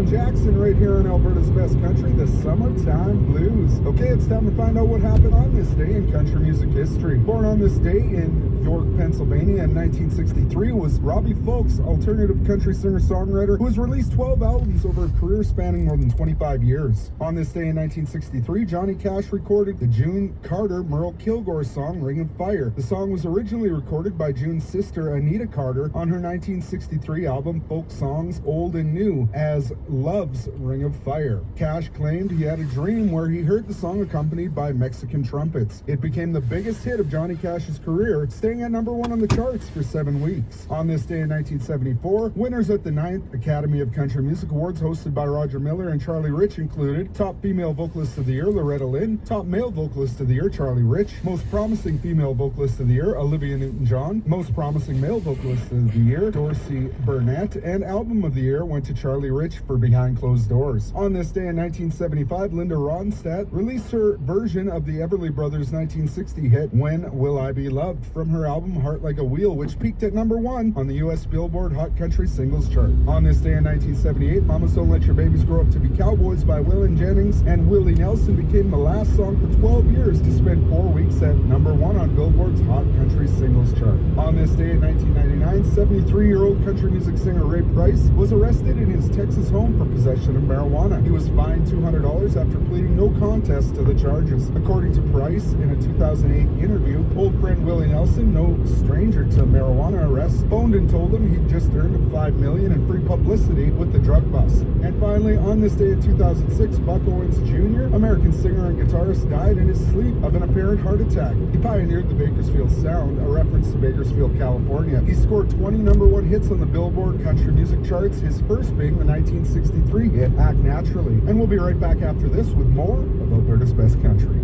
Jackson right here on Alberta's Best Country, the Summertime Blues. Okay, it's time to find out what happened on this day in country music history. Born on this day in York, Pennsylvania in 1963 was Robbie Fulks, alternative country singer-songwriter who has released 12 albums over a career spanning more than 25 years. On this day in 1963, Johnny Cash recorded the June Carter Merle Kilgore song Ring of Fire. The song was originally recorded by June's sister Anita Carter on her 1963 album Folk Songs Old and New as Love's Ring of Fire. Cash claimed he had a dream where he heard the song accompanied by Mexican trumpets. It became the biggest hit of Johnny Cash's career, staying at number 1 on the charts for 7 weeks. On this day in 1974, winners at the 9th Academy of Country Music Awards hosted by Roger Miller and Charlie Rich included Top Female Vocalist of the Year, Loretta Lynn; Top Male Vocalist of the Year, Charlie Rich; Most Promising Female Vocalist of the Year, Olivia Newton-John; Most Promising Male Vocalist of the Year, Dorsey Burnett; and Album of the Year went to Charlie Rich for Behind Closed Doors. On this day in 1975, Linda Ronstadt released her version of the Everly Brothers' 1960 hit When Will I Be Loved from her album Heart Like a Wheel, which peaked at number 1 on the U.S. Billboard Hot Country Singles Chart. On this day in 1978, Mamas Don't Let Your Babies Grow Up to Be Cowboys by Waylon Jennings and Willie Nelson became the last song for 12 years to spend 4 weeks at number 1 on Billboard's Hot Country Singles Chart. On this day in 1999, 73-year-old country music singer Ray Price was arrested in his Texas home for possession of marijuana. He was fined $200 after pleading no contest to the charges. According to Price, in a 2008 interview, old friend Willie Nelson, no stranger to marijuana arrests, phoned and told him he'd just earned $5 million in free publicity with the drug bust. And finally, on this day in 2006, Buck Owens Jr., American singer and guitarist, died in his sleep of an apparent heart attack. He pioneered the Bakersfield sound, a reference to Bakersfield, California. He scored 20 number 1 hits on the Billboard country music charts, his first being the 1963 hit Act Naturally. And we'll be right back after this with more of Alberta's Best Country.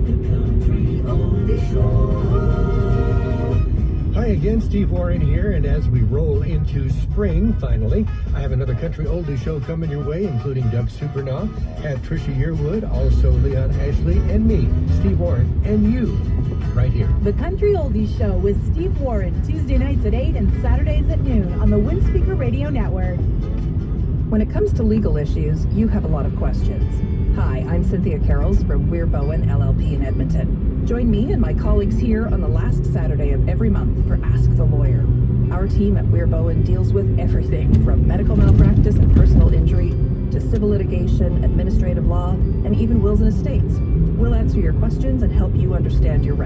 The Country Oldie Show. Hi again, Steve Warren here, and as we roll into spring, finally, I have another Country Oldie Show coming your way, including Doug Supernaw, have Trisha Yearwood, also Leon Ashley, and me, Steve Warren, and you, right here. The Country Oldies Show with Steve Warren, Tuesday nights at 8 and Saturdays at noon on the Windspeaker Radio Network. When it comes to legal issues, you have a lot of questions. Hi, I'm Cynthia Carrolls from Weir Bowen LLP in Edmonton. Join me and my colleagues here on the last Saturday of every month for Ask the Lawyer. Our team at Weir Bowen deals with everything from medical malpractice and personal injury to civil litigation, administrative law, and even wills and estates. We'll answer your questions and help you understand your rights.